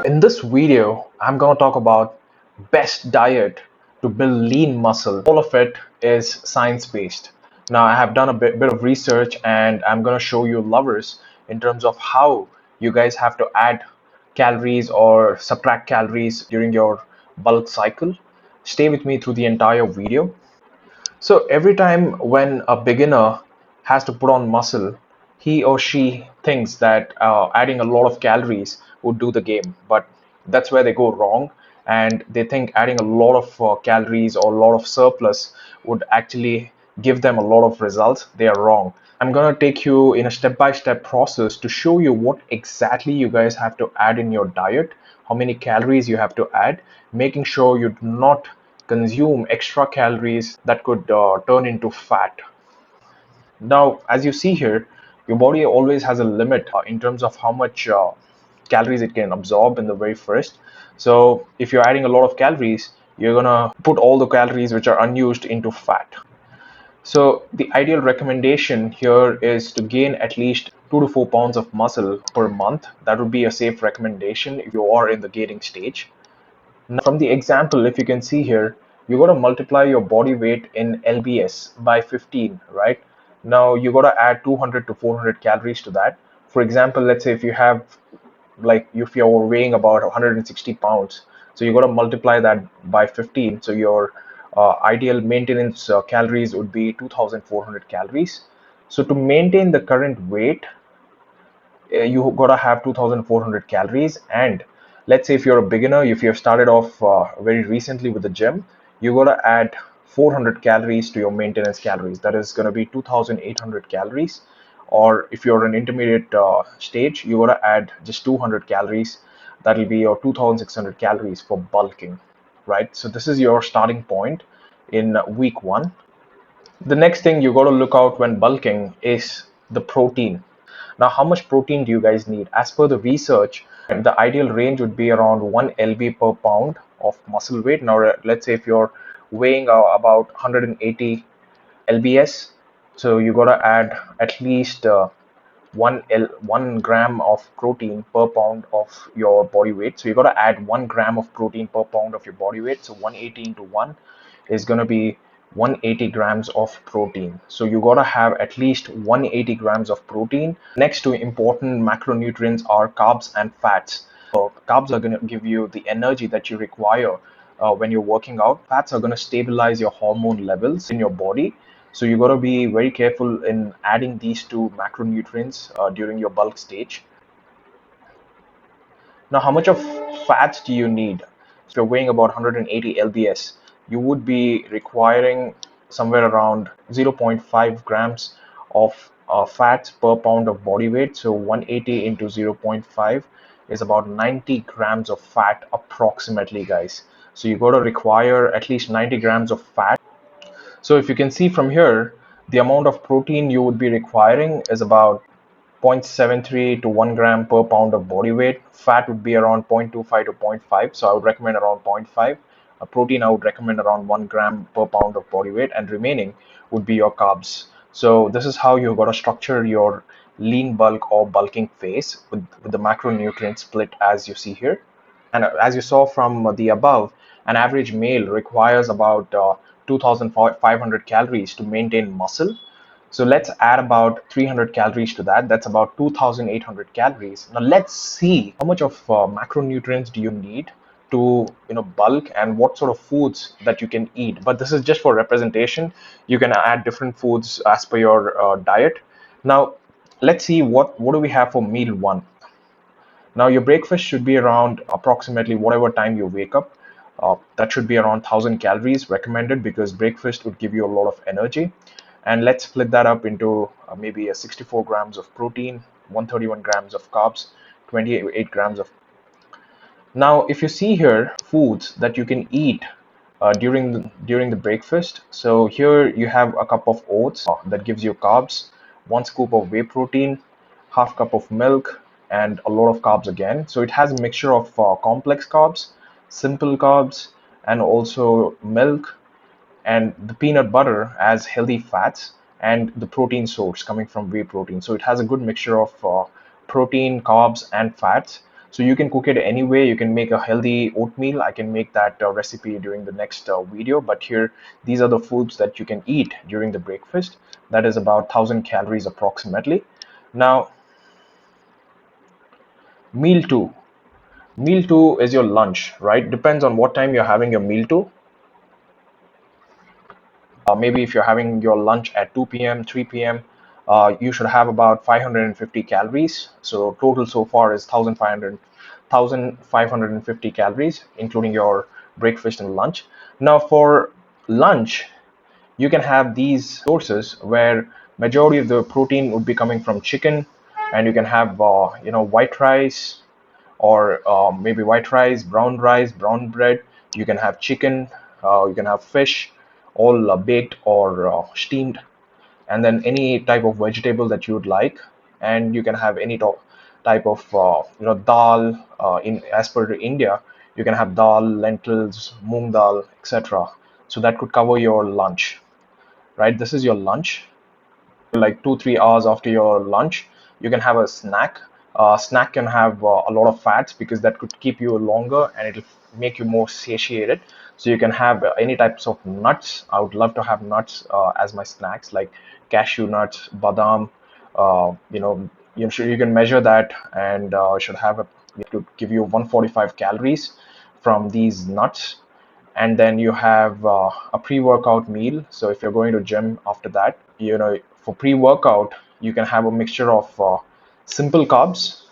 In this video, I'm going to talk about best diet to build lean muscle. All of it is science-based. Now, I have done a bit of research and I'm going to show you lovers in terms of how you guys have to add calories or subtract calories during your bulk cycle. Stay with me through the entire video. So every time when a beginner has to put on muscle, he or she thinks that adding a lot of calories would do the game, but that's where they go wrong. And they think adding a lot of calories or a lot of surplus would actually give them a lot of results. They are wrong. I'm going to take you in a step-by-step process to show you what exactly you guys have to add in your diet, how many calories you have to add, making sure you do not consume extra calories that could turn into fat. Now, as you see here, your body always has a limit in terms of how much calories it can absorb in the very first. So if you're adding a lot of calories, you're gonna put all the calories which are unused into fat. So the ideal recommendation here is to gain at least 2 to 4 pounds of muscle per month. That would be a safe recommendation if you are in the gaining stage. Now, from the example, if you can see here, you got to multiply your body weight in lbs by 15, right? Now you got to add 200 to 400 calories to that. For example, let's say if you have, like, if you're weighing about 160 pounds, so you got to multiply that by 15. So your ideal maintenance calories would be 2400 calories. So to maintain the current weight, you gotta have 2400 calories. And let's say if you're a beginner, if you have started off very recently with the gym, you gotta add 400 calories to your maintenance calories. That is going to be 2800 calories. Or if you're an intermediate stage, you gotta add just 200 calories. That'll be your 2600 calories for bulking, right? So this is your starting point in week one. The next thing you got to look out when bulking is the protein. Now, how much protein do you guys need? As per the research, the ideal range would be around 1 lb per pound of muscle weight. Now, let's say if you're weighing about 180 lbs, so you got to add at least 1 gram of protein per pound of your body weight. So you got to add 1 gram of protein per pound of your body weight. So 180 into 1 is going to be 180 grams of protein. So you got to have at least 180 grams of protein. Next to important macronutrients are carbs and fats. So carbs are going to give you the energy that you require when you're working out. Fats are going to stabilize your hormone levels in your body. So you got to be very careful in adding these two macronutrients during your bulk stage. Now, how much of fats do you need? If you're weighing about 180 lbs, you would be requiring somewhere around 0.5 grams of fats per pound of body weight. So 180 into 0.5 is about 90 grams of fat approximately, guys. So you got to require at least 90 grams of fat. So if you can see from here, the amount of protein you would be requiring is about 0.73 to 1 gram per pound of body weight. Fat would be around 0.25 to zero point 0.5. So I would recommend around 0.5. Protein, I would recommend around 1 gram per pound of body weight, and remaining would be your carbs. So this is how you've got to structure your lean bulk or bulking phase with the macronutrient split as you see here. And as you saw from the above, an average male requires about 2,500 calories to maintain muscle. So let's add about 300 calories to that. That's about 2,800 calories. Now let's see how much of macronutrients do you need to bulk, and what sort of foods that you can eat. But this is just for representation. You can add different foods as per your diet. Now let's see what do we have for meal one. Now your breakfast should be around approximately whatever time you wake up. That should be around 1,000 calories recommended, because breakfast would give you a lot of energy. And let's split that up into maybe a 64 grams of protein, 131 grams of carbs, 28 grams of. Now, if you see here, foods that you can eat during the breakfast. So here you have a cup of oats that gives you carbs, 1 scoop of whey protein, half cup of milk, and a lot of carbs again. So it has a mixture of complex carbs, simple carbs, and also milk, and the peanut butter as healthy fats, and the protein source coming from whey protein. So it has a good mixture of protein, carbs, and fats. So you can cook it any way. You can make a healthy oatmeal. I can make that recipe during the next video. But here, these are the foods that you can eat during the breakfast. That is about 1,000 calories approximately. Now, meal two. Meal two is your lunch, right? Depends on what time you're having your meal two. Maybe if you're having your lunch at 2 p.m., 3 p.m., you should have about 550 calories. So total so far is 1,550 calories, including your breakfast and lunch. Now for lunch, you can have these sources where majority of the protein would be coming from chicken, and you can have white rice, or maybe white rice, brown bread. You can have chicken, you can have fish, all baked or steamed, and then any type of vegetable that you would like. And you can have any type of dal. In as per India, you can have dal, lentils, moong dal, etc. So that could cover your lunch, right? This is your lunch. Like 2-3 hours after your lunch, you can have a snack. Snack can have a lot of fats, because that could keep you longer and it'll make you more satiated. So you can have any types of nuts. I would love to have nuts as my snacks, like cashew nuts, badam. You can measure that, and should have to give you 145 calories from these nuts. And then you have a pre-workout meal. So if you're going to gym after that, for pre-workout, you can have a mixture of simple carbs.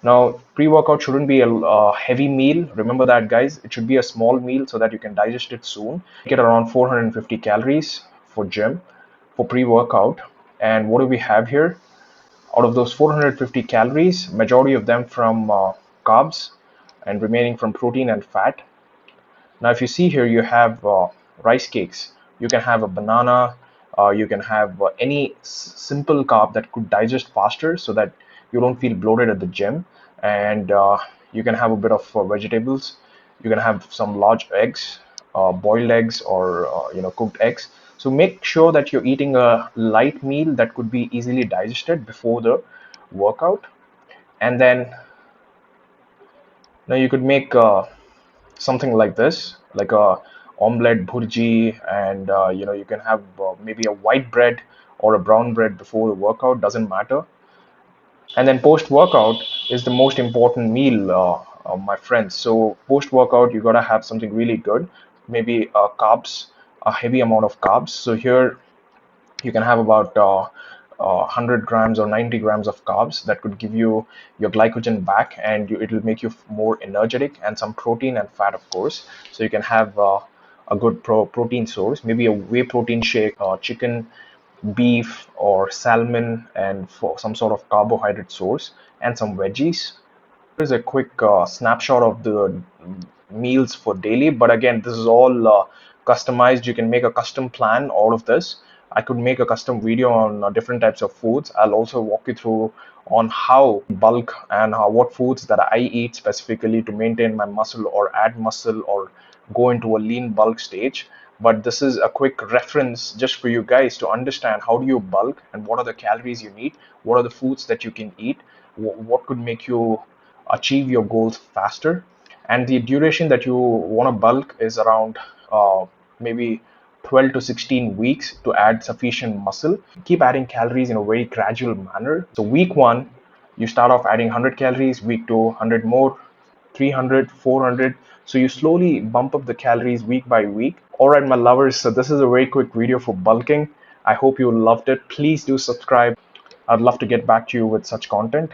Now, pre-workout shouldn't be a heavy meal. Remember that, guys. It should be a small meal so that you can digest it soon. Get around 450 calories for gym, for pre-workout. And what do we have here? Out of those 450 calories, majority of them from carbs, and remaining from protein and fat. Now, if you see here, you have rice cakes. You can have a banana. You can have any simple carb that could digest faster, so that you don't feel bloated at the gym. And you can have a bit of vegetables. You can have some large eggs, boiled eggs, or cooked eggs. So make sure that you're eating a light meal that could be easily digested before the workout. And then now you could make something like this, like a omelette bhurji. And you can have maybe a white bread or a brown bread before the workout, doesn't matter. And then post workout is the most important meal, my friends. So post workout, you gotta have something really good, maybe carbs, a heavy amount of carbs. So here you can have about 100 grams or 90 grams of carbs that could give you your glycogen back, and it'll make you more energetic, and some protein and fat, of course. So you can have a good protein source, maybe a whey protein shake, chicken, beef, or salmon, and for some sort of carbohydrate source, and some veggies. Here's a quick snapshot of the meals for daily. But again, this is all customized. You can make a custom plan, all of this. I could make a custom video on different types of foods. I'll also walk you through on how bulk, and what foods that I eat specifically to maintain my muscle or add muscle or go into a lean bulk stage. But this is a quick reference just for you guys to understand how do you bulk, and what are the calories you need, what are the foods that you can eat, what could make you achieve your goals faster. And the duration that you want to bulk is around maybe 12 to 16 weeks to add sufficient muscle. Keep adding calories in a very gradual manner. So week one, you start off adding 100 calories, week two, 100 more, 300, 400. So you slowly bump up the calories week by week. All right, my lovers, so this is a very quick video for bulking. I hope you loved it. Please do subscribe. I'd love to get back to you with such content.